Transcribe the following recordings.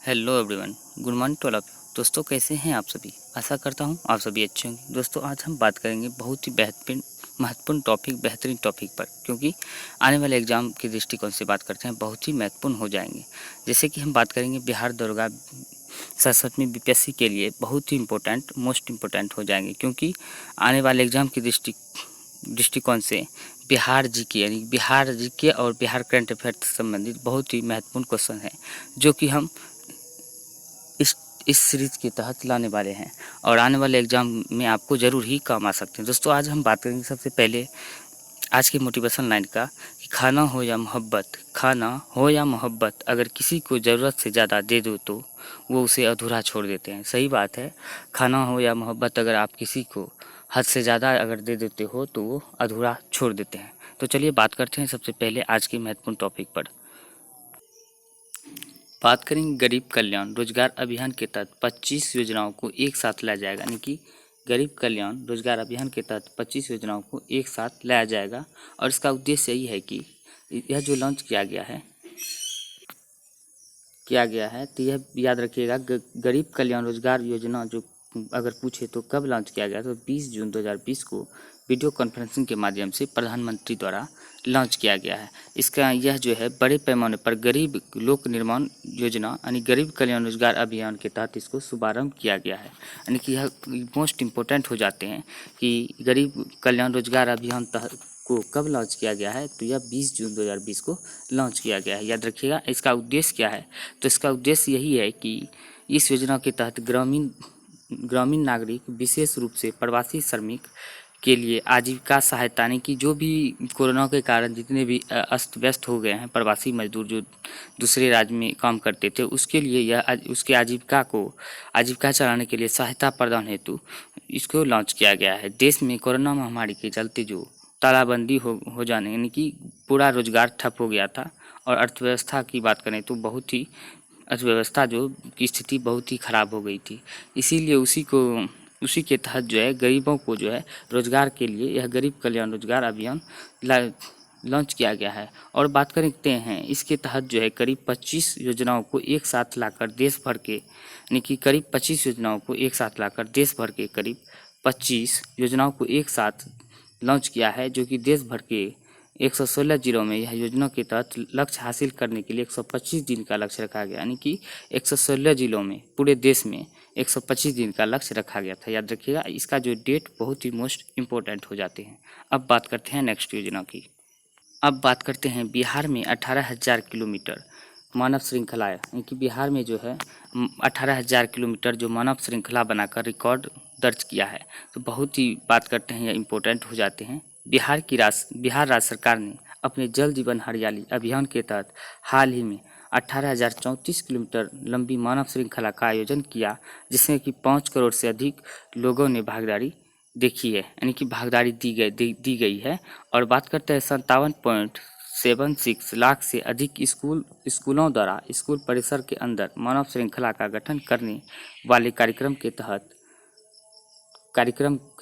Hello everyone, good morning to all of you. दोस्तों कैसे हैं आप सभी? आशा करता हूं आप सभी अच्छे होंगे। दोस्तों आज हम बात करेंगे बहुत ही महत्वपूर्ण बेहतरीन टॉपिक पर, क्योंकि आने वाले एग्जाम के दृष्टिकोण से बात करते हैं बहुत ही महत्वपूर्ण हो जाएंगे। जैसे कि हम बात करेंगे बिहार दरोगा सरस्वती बीपीएससी के लिए बहुत ही मोस्ट इम्पोर्टेंट हो जाएंगे, क्योंकि आने वाले एग्जाम के दृष्टिकोण से बिहार जीके यानी बिहार जीके और बिहार करंट अफेयर से संबंधित बहुत ही महत्वपूर्ण क्वेश्चन है, जो कि हम इस सीरीज के तहत लाने वाले हैं और आने वाले एग्जाम में आपको ज़रूर ही काम आ सकते हैं। दोस्तों आज हम बात करेंगे सबसे पहले आज की मोटिवेशन लाइन का कि खाना हो या मोहब्बत अगर किसी को ज़रूरत से ज़्यादा दे दो तो वो उसे अधूरा छोड़ देते हैं। सही बात है, खाना हो या मोहब्बत अगर आप किसी को हद से ज़्यादा अगर दे देते हो तो वो अधूरा छोड़ देते हैं। तो चलिए बात करते हैं सबसे पहले आज के महत्वपूर्ण टॉपिक पर। बात करेंगे गरीब कल्याण रोजगार अभियान के तहत 25 योजनाओं को एक साथ लाया जाएगा, यानी कि गरीब कल्याण रोजगार अभियान के तहत 25 योजनाओं को एक साथ लाया जाएगा। और इसका उद्देश्य यही है कि यह जो लॉन्च किया गया है तो यह याद रखिएगा, गरीब कल्याण रोजगार योजना जो अगर पूछे तो कब लॉन्च किया गया, तो 20 जून 2020 को वीडियो कॉन्फ्रेंसिंग के माध्यम से प्रधानमंत्री द्वारा लॉन्च किया गया है। इसका यह जो है बड़े पैमाने पर गरीब लोक निर्माण योजना यानी गरीब कल्याण रोजगार अभियान के तहत इसको शुभारंभ किया गया है। यानी कि यह मोस्ट इम्पोर्टेंट हो जाते हैं कि गरीब कल्याण रोजगार अभियान को कब लॉन्च किया गया है, तो यह 20 जून 2020 को लॉन्च किया गया है। याद रखिएगा इसका उद्देश्य क्या है, तो इसका उद्देश्य यही है कि इस योजना के तहत ग्रामीण नागरिक विशेष रूप से प्रवासी श्रमिक के लिए आजीविका सहायता, यानी कि जो भी कोरोना के कारण जितने भी अस्त व्यस्त हो गए हैं प्रवासी मजदूर जो दूसरे राज्य में काम करते थे, उसके लिए यह उसके आजीविका चलाने के लिए सहायता प्रदान हेतु इसको लॉन्च किया गया है। देश में कोरोना महामारी के चलते जो तालाबंदी हो जाने यानी कि पूरा रोजगार ठप हो गया था, और अर्थव्यवस्था की बात करें तो अर्थव्यवस्था जो की स्थिति बहुत ही ख़राब हो गई थी। इसीलिए उसी के तहत जो है गरीबों को जो है रोजगार के लिए यह गरीब कल्याण रोजगार अभियान लॉन्च किया गया है। और बात करते हैं इसके तहत जो है करीब 25 योजनाओं को एक साथ लाकर देश भर के यानी कि करीब 25 योजनाओं को एक साथ लाकर देश भर के करीब 25 योजनाओं को एक साथ लॉन्च किया है, जो कि देश भर के 116 जिलों में यह योजना के तहत लक्ष्य हासिल करने के लिए 125 दिन का लक्ष्य रखा गया, यानी कि 116 जिलों में पूरे देश में 125 दिन का लक्ष्य रखा गया था। याद रखिएगा इसका जो डेट बहुत ही मोस्ट इम्पोर्टेंट हो जाते हैं। अब बात करते हैं नेक्स्ट योजना की। अब बात करते हैं बिहार में 18,000 किलोमीटर मानव श्रृंखला है, यानी कि बिहार में जो है 18,000 किलोमीटर जो मानव श्रृंखला बनाकर रिकॉर्ड दर्ज किया है। तो बहुत ही बात करते हैं या इम्पोर्टेंट हो जाते हैं। बिहार राज्य सरकार ने अपने जल जीवन हरियाली अभियान के तहत हाल ही में 18,034 किलोमीटर लंबी मानव श्रृंखला का आयोजन किया, जिसमें कि 5 करोड़ से अधिक लोगों ने भागीदारी देखी है, यानी कि भागीदारी दी गई है। और बात करते हैं 57.76 लाख से अधिक स्कूलों द्वारा स्कूल परिसर के अंदर मानव श्रृंखला का गठन करने वाले कार्यक्रम के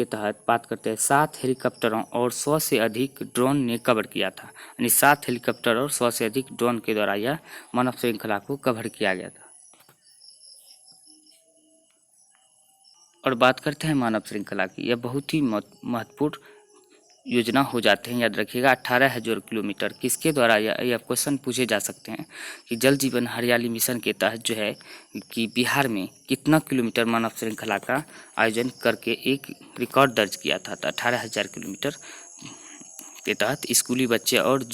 तहत बात करते हैं 7 हेलीकॉप्टरों और 100 से अधिक ड्रोन ने कवर किया था, यानी 7 हेलीकॉप्टर और 100 से अधिक ड्रोन के द्वारा यह मानव श्रृंखला को कवर किया गया था। और बात करते हैं मानव श्रृंखला की, यह बहुत ही महत्वपूर्ण योजना हो जाते हैं। याद रखिएगा 18,000 किलोमीटर किसके द्वारा, यह क्वेश्चन पूछे जा सकते हैं कि जल जीवन हरियाली मिशन के तहत जो है कि बिहार में कितना किलोमीटर मानव श्रृंखला का आयोजन करके एक रिकॉर्ड दर्ज किया था। तो 18,000 किलोमीटर के तहत स्कूली बच्चे और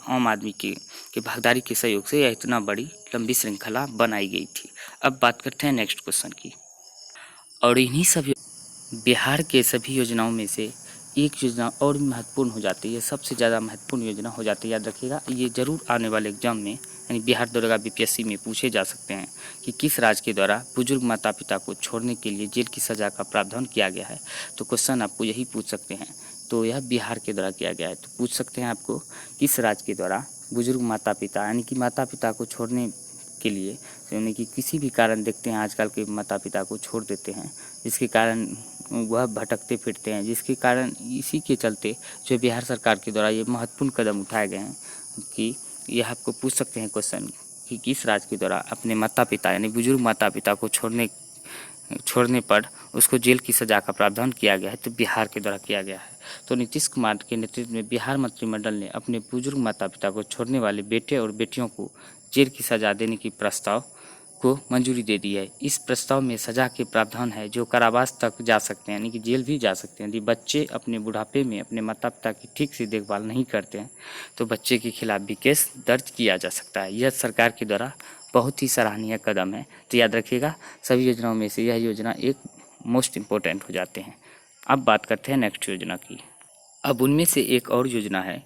आम आदमी के भागीदारी के सहयोग से यह इतना बड़ी लंबी श्रृंखला बनाई गई थी। अब बात करते हैं नेक्स्ट क्वेश्चन की। और इन्हीं सभी बिहार के सभी योजनाओं में से एक योजना और भी महत्वपूर्ण हो जाती है, सबसे ज़्यादा महत्वपूर्ण योजना हो जाती है। याद रखिएगा ये जरूर आने वाले एग्जाम में यानी बिहार दरोगा बीपीएससी में पूछे जा सकते हैं कि किस राज्य के द्वारा बुजुर्ग माता पिता को छोड़ने के लिए जेल की सज़ा का प्रावधान किया गया है। तो क्वेश्चन आपको यही पूछ सकते हैं, तो यह बिहार के द्वारा किया गया है। तो पूछ सकते हैं आपको किस राज्य के द्वारा बुजुर्ग माता पिता यानी कि माता पिता को छोड़ने के लिए, यानी कि किसी भी कारण देखते हैं आजकल के माता पिता को छोड़ देते हैं, जिसके कारण वह भटकते फिरते हैं, जिसके कारण इसी के चलते जो बिहार सरकार के द्वारा ये महत्वपूर्ण कदम उठाए गए हैं कि यह आपको पूछ सकते हैं क्वेश्चन कि किस राज्य के द्वारा अपने माता पिता यानी बुजुर्ग माता पिता को छोड़ने पर उसको जेल की सज़ा का प्रावधान किया गया है, तो बिहार के द्वारा किया गया है। तो नीतीश कुमार के नेतृत्व में बिहार मंत्रिमंडल ने अपने बुजुर्ग माता पिता को छोड़ने वाले बेटे और बेटियों को जेल की सज़ा देने की प्रस्ताव को मंजूरी दे दी है। इस प्रस्ताव में सज़ा के प्रावधान है जो कारावास तक जा सकते हैं, यानी कि जेल भी जा सकते हैं। यदि बच्चे अपने बुढ़ापे में अपने माता पिता की ठीक से देखभाल नहीं करते हैं तो बच्चे के खिलाफ भी केस दर्ज किया जा सकता है। यह सरकार के द्वारा बहुत ही सराहनीय कदम है। तो याद रखिएगा, सभी योजनाओं में से यह योजना एक मोस्ट इम्पोर्टेंट हो जाते हैं। अब बात करते हैं नेक्स्ट योजना की। अब उनमें से एक और योजना है,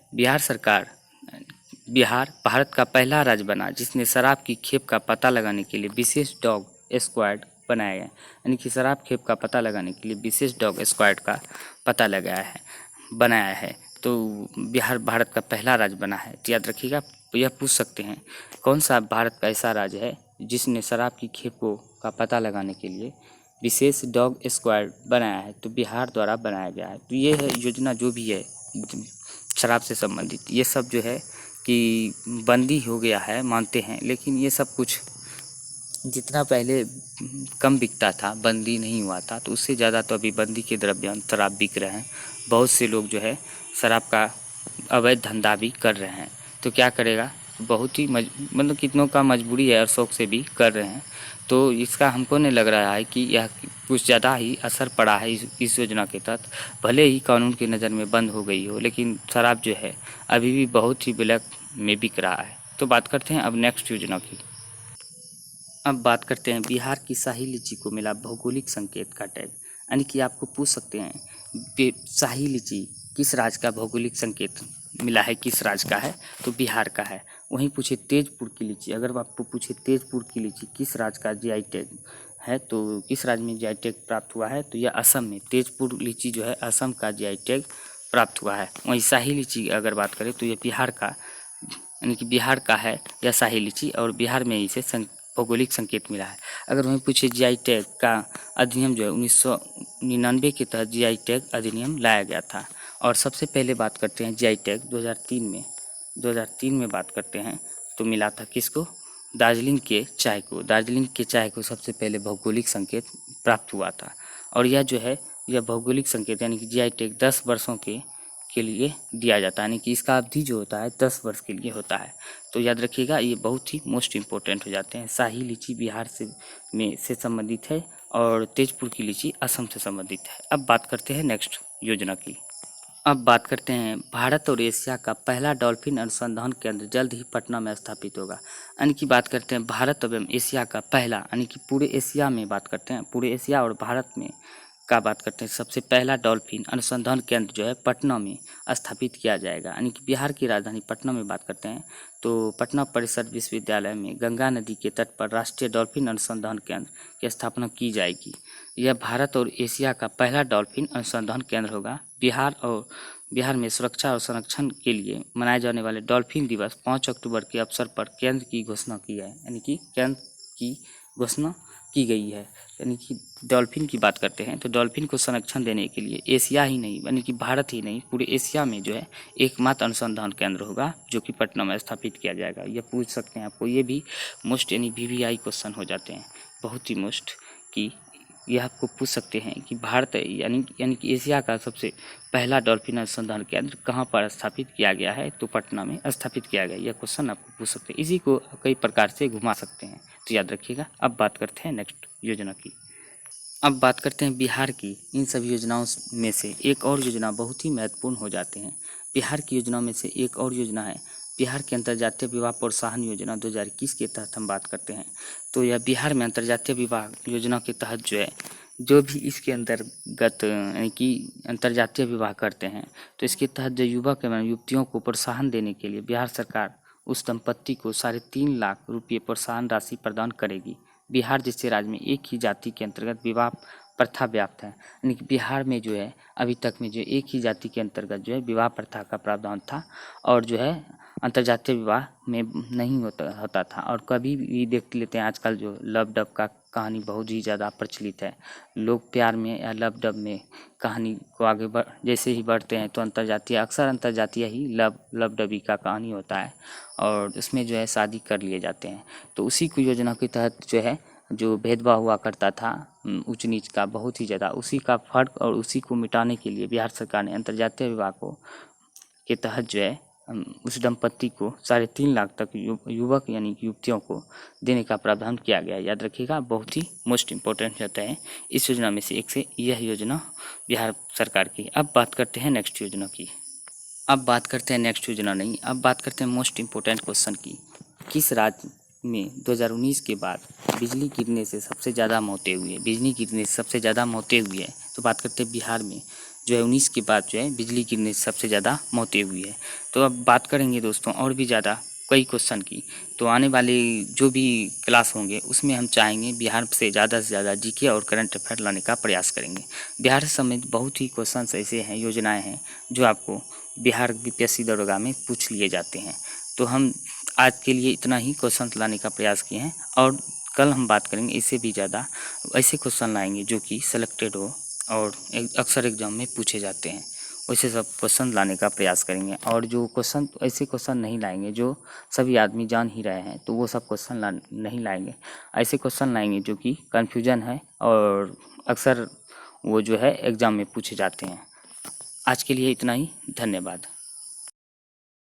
बिहार भारत का पहला राज्य बना जिसने शराब की खेप का पता लगाने के लिए विशेष डॉग स्क्वाड बनाया है। यानी कि शराब खेप का पता लगाने के लिए विशेष डॉग स्क्वाड का पता बनाया है। तो बिहार भारत का पहला राज्य बना है। तो याद रखिएगा, यह पूछ सकते हैं कौन सा भारत का ऐसा राज्य है जिसने शराब की खेपों का पता लगाने के लिए विशेष डॉग स्क्वाड बनाया है। तो बिहार द्वारा बनाया गया है। तो ये है योजना जो भी है शराब से संबंधित, ये सब जो है कि बंदी हो गया है मानते हैं, लेकिन ये सब कुछ जितना पहले कम बिकता था, बंदी नहीं हुआ था, तो उससे ज़्यादा तो अभी बंदी के द्रव्य शराब बिक रहे हैं। बहुत से लोग जो है शराब का अवैध धंधा भी कर रहे हैं। तो क्या करेगा, बहुत ही मतलब कितनों का मजबूरी है और शौक से भी कर रहे हैं। तो इसका हमको नहीं लग रहा है कि यह कुछ ज़्यादा ही असर पड़ा है इस योजना के तहत। भले ही कानून की नज़र में बंद हो गई हो, लेकिन शराब जो है अभी भी बहुत ही ब्लैक में बिक रहा है। तो बात करते हैं अब नेक्स्ट योजना की। अब बात करते हैं बिहार की शाही लीची को मिला भौगोलिक संकेत का टैग। यानी कि आपको पूछ सकते हैं शाही लीची किस राज्य का भौगोलिक संकेत मिला है, किस राज्य का है, तो बिहार का है। वहीं पूछे तेजपुर की लीची, अगर आपको पूछे तेजपुर की लीची किस राज्य का जीआई टैग है, तो किस राज्य में जीआई टैग प्राप्त हुआ है, तो यह असम में तेजपुर लीची जो है असम का जीआई टैग प्राप्त हुआ है। वहीं शाही लीची अगर बात करें तो यह बिहार का यानी कि बिहार का है यह शाही लीची, और बिहार में इसे भौगोलिक संकेत मिला है। अगर वहीं पूछे जीआई टैग का अधिनियम जो है 1999 के तहत जीआई टैग अधिनियम लाया गया था। और सबसे पहले बात करते हैं जीआई टैग 2003 में बात करते हैं तो मिला था किसको, दार्जिलिंग के चाय को सबसे पहले भौगोलिक संकेत प्राप्त हुआ था। और यह जो है यह भौगोलिक संकेत यानी कि जीआई टैग 10 वर्षों के लिए दिया जाता है, यानी कि इसका अवधि जो होता है 10 वर्ष के लिए होता है। तो याद रखिएगा, ये बहुत ही मोस्ट इम्पोर्टेंट हो जाते हैं। शाही लीची बिहार से संबंधित है और तेजपुर की लीची असम से संबंधित है। अब बात करते हैं नेक्स्ट योजना की। अब बात करते हैं भारत और एशिया का पहला डॉल्फिन अनुसंधान केंद्र जल्द ही पटना में स्थापित होगा। यानी कि बात करते हैं भारत एवं एशिया का पहला, यानी कि पूरे एशिया में बात करते हैं, पूरे एशिया और भारत में का बात करते हैं सबसे पहला डॉल्फिन अनुसंधान केंद्र जो है पटना में स्थापित किया जाएगा। यानी कि बिहार की राजधानी पटना में बात करते हैं तो पटना परिसर विश्वविद्यालय में गंगा नदी के तट पर राष्ट्रीय डॉल्फिन अनुसंधान केंद्र की स्थापना की जाएगी। यह भारत और एशिया का पहला डॉल्फिन अनुसंधान केंद्र होगा। बिहार में सुरक्षा और संरक्षण के लिए मनाए जाने वाले डॉल्फिन दिवस 5 अक्टूबर के अवसर पर केंद्र की घोषणा की है, यानी कि केंद्र की घोषणा की गई है। यानी कि डॉल्फिन की बात करते हैं तो डॉल्फिन को संरक्षण देने के लिए एशिया ही नहीं, यानी कि भारत ही नहीं, पूरे एशिया में जो है एकमात्र अनुसंधान केंद्र होगा जो कि पटना में स्थापित किया जाएगा। यह पूछ सकते हैं आपको, ये भी मोस्ट यानी वीवीआई क्वेश्चन हो जाते हैं, बहुत ही मोस्ट, कि यह आपको पूछ सकते हैं कि भारत यानी कि एशिया का सबसे पहला डॉल्फिन अनुसंधान केंद्र कहाँ पर स्थापित किया गया है, तो पटना में स्थापित किया गया। यह क्वेश्चन आपको पूछ सकते हैं, इसी को कई प्रकार से घुमा सकते हैं, तो याद रखिएगा। अब बात करते हैं नेक्स्ट योजना की। अब बात करते हैं बिहार की इन सभी योजनाओं में से एक और योजना बहुत ही महत्वपूर्ण हो जाते हैं। बिहार की योजनाओं में से एक और योजना है बिहार के अंतर्जातीय विवाह प्रोत्साहन योजना 2021 के तहत हम बात करते हैं। तो यह बिहार में अंतर्जातीय विवाह योजना के तहत जो है जो भी इसके अंतर्गत यानी कि अंतर्जातीय विवाह करते हैं तो इसके तहत जो युवक एवं युवतियों को प्रोत्साहन देने के लिए बिहार सरकार उस दंपत्ति को 3.5 लाख रुपये प्रोत्साहन राशि प्रदान करेगी। बिहार जैसे राज्य में एक ही जाति के अंतर्गत विवाह प्रथा व्याप्त है, यानी कि बिहार में जो है अभी तक में जो एक ही जाति के अंतर्गत जो है विवाह प्रथा का प्रावधान था, और जो है अंतर्जातीय विवाह में नहीं होता था। और कभी भी देख लेते हैं आजकल जो लव डब का कहानी बहुत ही ज़्यादा प्रचलित है। लोग प्यार में या लव डब में कहानी को आगे जैसे ही बढ़ते हैं तो अक्सर अंतर्जातीय ही लव डबी का कहानी होता है और उसमें जो है शादी कर लिए जाते हैं। तो उसी को योजना के तहत जो है जो भेदभाव हुआ करता था ऊंच नीच का बहुत ही ज़्यादा, उसी का फर्क और उसी को मिटाने के लिए बिहार सरकार ने अंतर्जातीय विवाह को के तहत जो है उस दंपत्ति को 3.5 लाख तक युवक यानी कि युवतियों को देने का प्रावधान किया गया है। याद रखिएगा, बहुत ही मोस्ट इम्पोर्टेंट होता है इस योजना में से एक से यह योजना बिहार सरकार की। अब बात करते हैं नेक्स्ट योजना की। अब बात करते हैं नेक्स्ट योजना नहीं, अब बात करते हैं मोस्ट इम्पोर्टेंट क्वेश्चन की। किस राज्य में 2019 के बाद बिजली गिरने से सबसे ज़्यादा मौतें हुई है? बिजली गिरने से सबसे ज़्यादा मौतें हुई है तो बात करते हैं बिहार में जो है 19 के बाद जो है बिजली गिरने से सबसे ज़्यादा मौतें हुई है। तो अब बात करेंगे दोस्तों और भी ज़्यादा कई क्वेश्चन की। तो आने वाले जो भी क्लास होंगे उसमें हम चाहेंगे बिहार से ज़्यादा जीके और करंट अफेयर लाने का प्रयास करेंगे। बिहार समेत बहुत ही क्वेश्चन ऐसे हैं, योजनाएं हैं जो आपको बिहार बीपीएससी दरोगा में पूछ लिए जाते हैं। तो हम आज के लिए इतना ही क्वेश्चन लाने का प्रयास किए हैं और कल हम बात करेंगे इससे भी ज़्यादा ऐसे क्वेश्चन लाएंगे जो कि सेलेक्टेड हो और अक्सर एग्जाम में पूछे जाते हैं। वैसे सब क्वेश्चन लाने का प्रयास करेंगे और जो क्वेश्चन ऐसे क्वेश्चन नहीं लाएंगे जो सभी आदमी जान ही रहे हैं तो वो सब क्वेश्चन नहीं लाएंगे। ऐसे क्वेश्चन लाएंगे जो कि कन्फ्यूजन है और अक्सर वो जो है एग्ज़ाम में पूछे जाते हैं। आज के लिए इतना ही, धन्यवाद।